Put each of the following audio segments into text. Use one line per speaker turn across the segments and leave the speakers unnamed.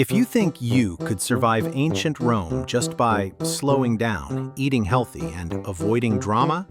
If you think you could survive ancient Rome just by slowing down, eating healthy, and avoiding drama,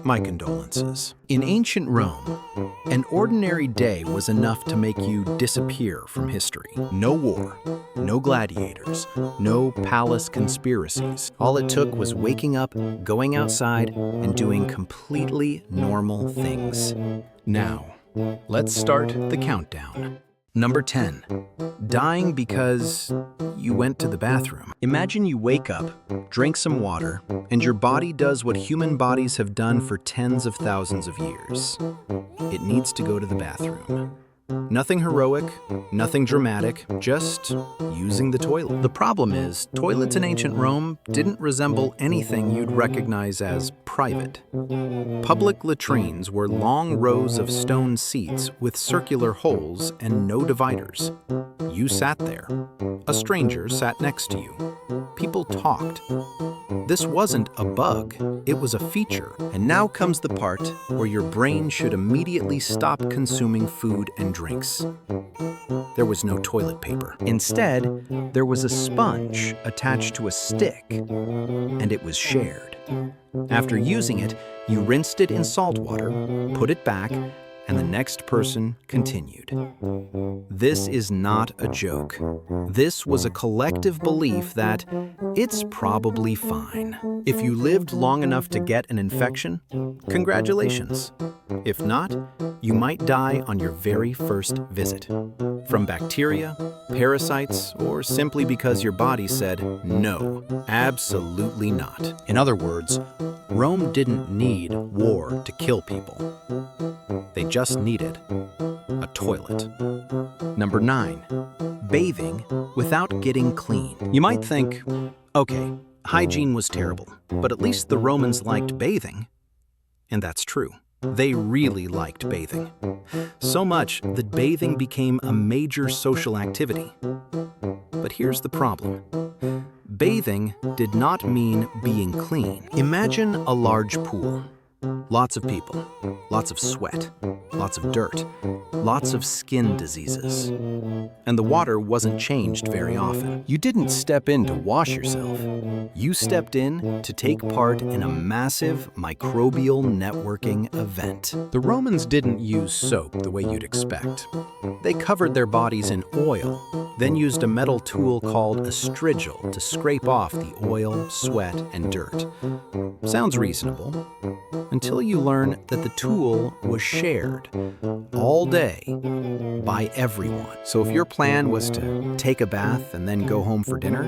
my condolences. In ancient Rome, an ordinary day was enough to make you disappear from history. No war, no gladiators, no palace conspiracies. All it took was waking up, going outside, and doing completely normal things. Now, let's start the countdown. Number 10. Dying because you went to the bathroom. Imagine you wake up, drink some water, and your body does what human bodies have done for tens of thousands of years. It needs to go to the bathroom. Nothing heroic, nothing dramatic, just using the toilet. The problem is, toilets in ancient Rome didn't resemble anything you'd recognize as private. Public latrines were long rows of stone seats with circular holes and no dividers. You sat there. A stranger sat next to you. People talked. This wasn't a bug, it was a feature. And now comes the part where your brain should immediately stop consuming food and drinks. There was no toilet paper. Instead, there was a sponge attached to a stick, and it was shared. After using it, you rinsed it in salt water, put it back, and the next person continued. This is not a joke. This was a collective belief that it's probably fine. If you lived long enough to get an infection, congratulations. If not, you might die on your very first visit. From bacteria, parasites, or simply because your body said, no, absolutely not. In other words, Rome didn't need war to kill people. They just needed a toilet. Number 9. Bathing without getting clean. You might think, okay, hygiene was terrible, but at least the Romans liked bathing. And that's true. They really liked bathing. So much that bathing became a major social activity. But here's the problem. Bathing did not mean being clean. Imagine a large pool. Lots of people, lots of sweat, lots of dirt, lots of skin diseases. And the water wasn't changed very often. You didn't step in to wash yourself. You stepped in to take part in a massive microbial networking event. The Romans didn't use soap the way you'd expect. They covered their bodies in oil, then used a metal tool called a strigil to scrape off the oil, sweat, and dirt. Sounds reasonable. Until you learn that the tool was shared all day by everyone. So if your plan was to take a bath and then go home for dinner,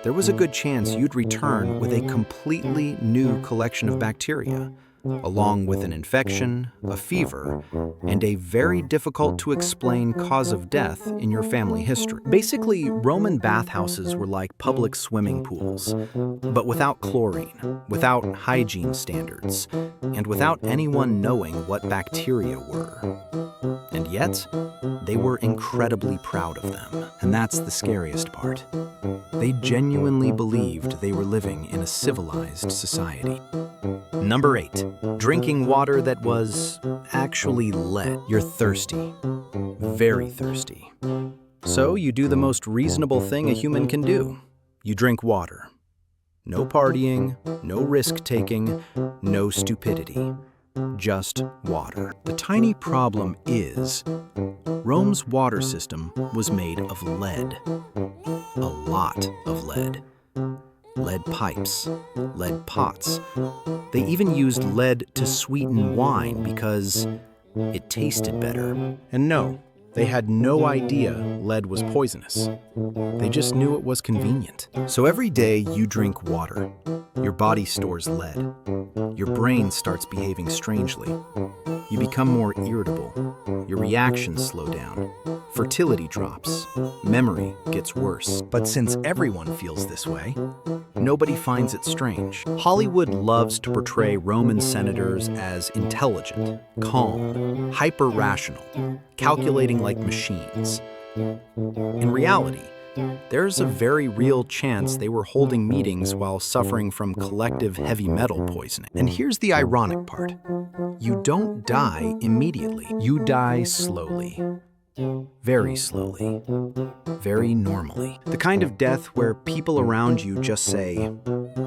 there was a good chance you'd return with a completely new collection of bacteria, along with an infection, a fever, and a very difficult to explain cause of death in your family history. Basically, Roman bathhouses were like public swimming pools, but without chlorine, without hygiene standards, and without anyone knowing what bacteria were. And yet, they were incredibly proud of them. And that's the scariest part. They genuinely believed they were living in a civilized society. Number 8. Drinking water that was actually lead. You're thirsty. Very thirsty. So you do the most reasonable thing a human can do. You drink water. No partying, no risk-taking, no stupidity. Just water. The tiny problem is, Rome's water system was made of lead. A lot of lead. Lead pipes, lead pots. They even used lead to sweeten wine because it tasted better. And no, they had no idea lead was poisonous. They just knew it was convenient. So every day you drink water. Your body stores lead. Your brain starts behaving strangely. You become more irritable. Your reactions slow down. Fertility drops. Memory gets worse. But since everyone feels this way, nobody finds it strange. Hollywood loves to portray Roman senators as intelligent, calm, hyper-rational, calculating like machines. In reality, there's a very real chance they were holding meetings while suffering from collective heavy metal poisoning. And here's the ironic part. You don't die immediately. You die slowly. very slowly, very normally. The kind of death where people around you just say,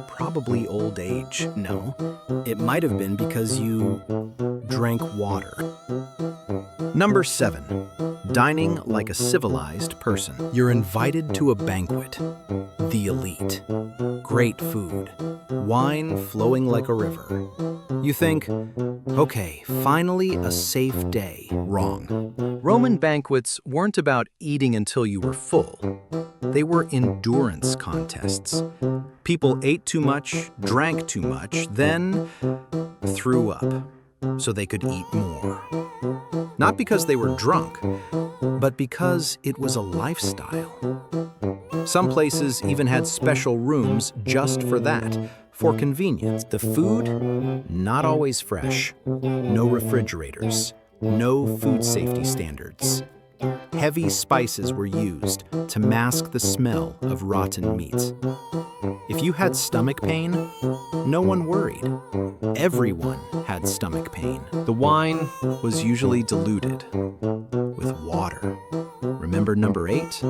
probably old age. No, it might have been because you drank water. Number 7, dining like a civilized person. You're invited to a banquet. The elite. Great food. Wine flowing like a river. You think, okay, finally a safe day. Wrong. Roman banquets weren't about eating until you were full. They were endurance contests. People ate too much, drank too much, then threw up so they could eat more. Not because they were drunk, but because it was a lifestyle. Some places even had special rooms just for that, for convenience. The food, not always fresh. No refrigerators. No food safety standards. Heavy spices were used to mask the smell of rotten meat. If you had stomach pain, no one worried. Everyone had stomach pain. The wine was usually diluted with water. Remember number 8?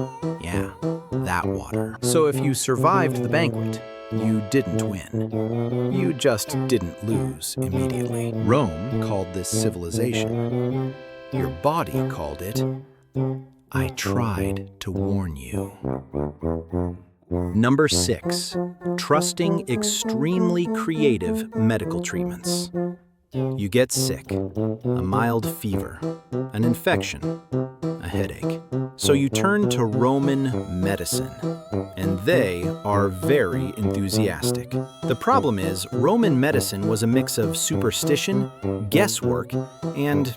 Yeah, that water. So if you survived the banquet, you didn't win. You just didn't lose immediately. Rome called this civilization. Your body called it, I tried to warn you. Number 6, trusting extremely creative medical treatments. You get sick, a mild fever, an infection, a headache. So you turn to Roman medicine, and they are very enthusiastic. The problem is, Roman medicine was a mix of superstition, guesswork, and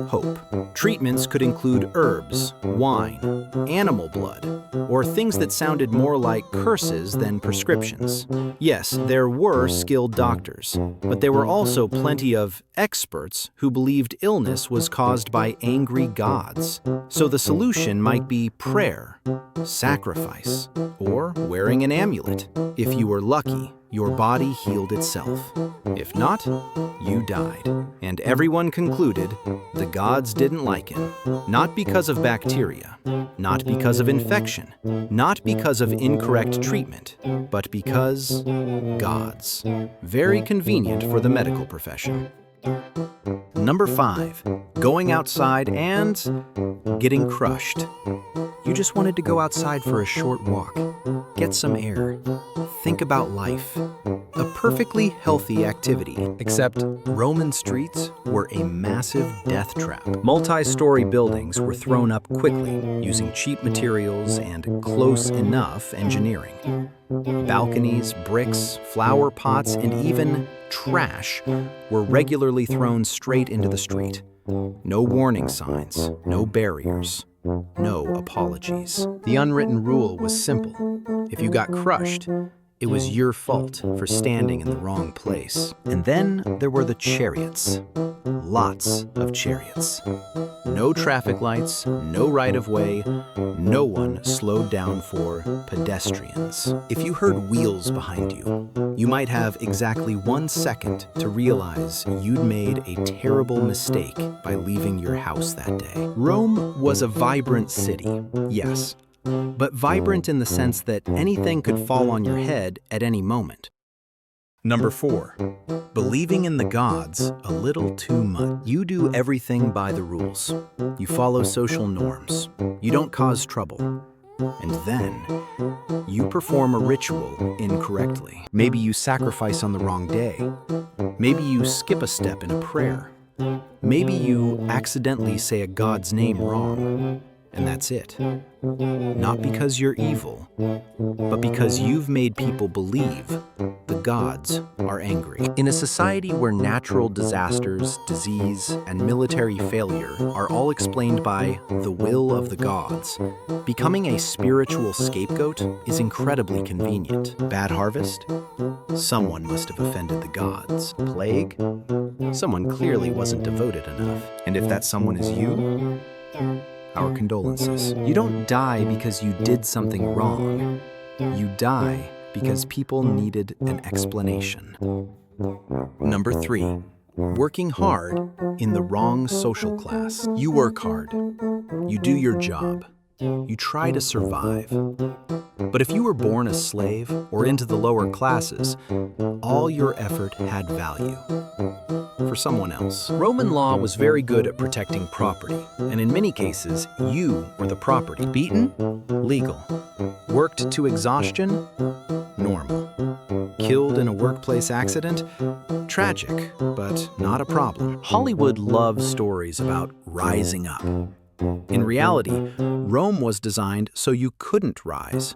hope. Treatments could include herbs, wine, animal blood, or things that sounded more like curses than prescriptions. Yes, there were skilled doctors, but there were also plenty of experts who believed illness was caused by angry gods. So the solution might be prayer, sacrifice, or wearing an amulet. If you were lucky, your body healed itself. If not, you died. And everyone concluded the gods didn't like him. Not because of bacteria, not because of infection, not because of incorrect treatment, but because gods. Very convenient for the medical profession. Number 5, going outside and getting crushed. You just wanted to go outside for a short walk, get some air, think about life. A perfectly healthy activity, except Roman streets were a massive death trap. Multi-story buildings were thrown up quickly using cheap materials and close enough engineering. Balconies, bricks, flower pots, and even trash were regularly thrown straight into the street. No warning signs, no barriers, no apologies. The unwritten rule was simple. If you got crushed, it was your fault for standing in the wrong place. And then there were the chariots. Lots of chariots. No traffic lights, no right-of-way, no one slowed down for pedestrians. If you heard wheels behind you, you might have exactly 1 second to realize you'd made a terrible mistake by leaving your house that day. Rome was a vibrant city, yes, but vibrant in the sense that anything could fall on your head at any moment. Number 4, believing in the gods a little too much. You do everything by the rules. You follow social norms. You don't cause trouble. And then, you perform a ritual incorrectly. Maybe you sacrifice on the wrong day. Maybe you skip a step in a prayer. Maybe you accidentally say a god's name wrong. And that's it. Not because you're evil, but because you've made people believe the gods are angry. In a society where natural disasters, disease, and military failure are all explained by the will of the gods, becoming a spiritual scapegoat is incredibly convenient. Bad harvest? Someone must have offended the gods. Plague? Someone clearly wasn't devoted enough. And if that someone is you, our condolences. You don't die because you did something wrong. You die because people needed an explanation. Number 3, working hard in the wrong social class. You work hard. You do your job. You try to survive. But if you were born a slave or into the lower classes, all your effort had value for someone else. Roman law was very good at protecting property, and in many cases, you were the property. Beaten? Legal. Worked to exhaustion? Normal. Killed in a workplace accident? Tragic, but not a problem. Hollywood loves stories about rising up. In reality, Rome was designed so you couldn't rise.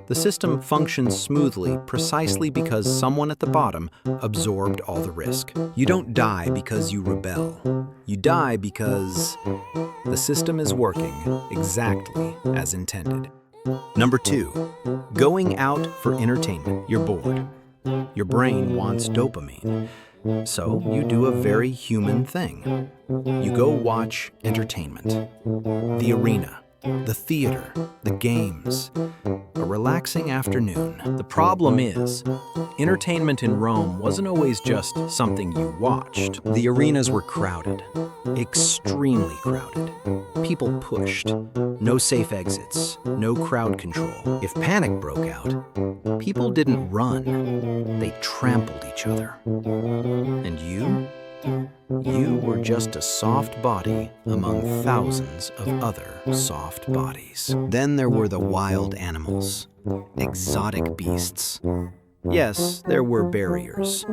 The system functions smoothly precisely because someone at the bottom absorbed all the risk. You don't die because you rebel. You die because the system is working exactly as intended. Number 2, going out for entertainment. You're bored. Your brain wants dopamine. So you do a very human thing. You go watch entertainment. The arena, the theater, the games, a relaxing afternoon. The problem is, entertainment in Rome wasn't always just something you watched. The arenas were crowded, extremely crowded. People pushed, no safe exits, no crowd control. If panic broke out, people didn't run, they trampled each other. And you? You were just a soft body among thousands of other soft bodies. Then there were the wild animals, exotic beasts. Yes, there were barriers,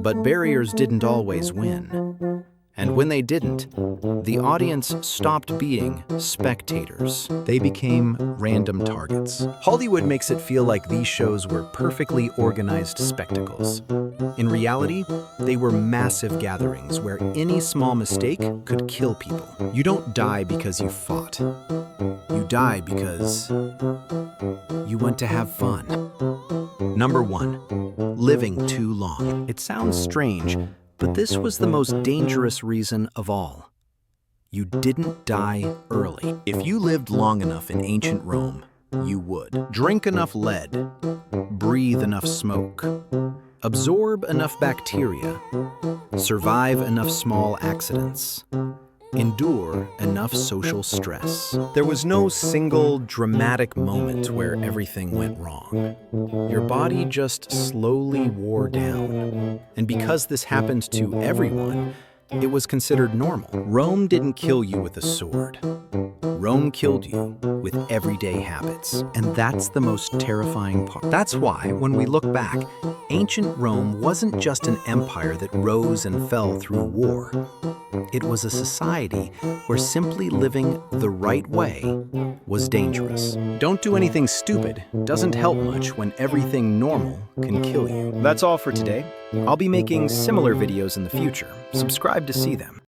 but barriers didn't always win. And when they didn't, the audience stopped being spectators. They became random targets. Hollywood makes it feel like these shows were perfectly organized spectacles. In reality, they were massive gatherings where any small mistake could kill people. You don't die because you fought. You die because you went to have fun. Number 1, living too long. It sounds strange, but this was the most dangerous reason of all. You didn't die early. If you lived long enough in ancient Rome, you would. Drink enough lead, breathe enough smoke, absorb enough bacteria, survive enough small accidents, endure enough social stress. There was no single dramatic moment where everything went wrong. Your body just slowly wore down. And because this happened to everyone, it was considered normal. Rome didn't kill you with a sword. Rome killed you with everyday habits. And that's the most terrifying part. That's why, when we look back, ancient Rome wasn't just an empire that rose and fell through war. It was a society where simply living the right way was dangerous. Don't do anything stupid doesn't help much when everything normal can kill you. That's all for today. I'll be making similar videos in the future. Subscribe to see them.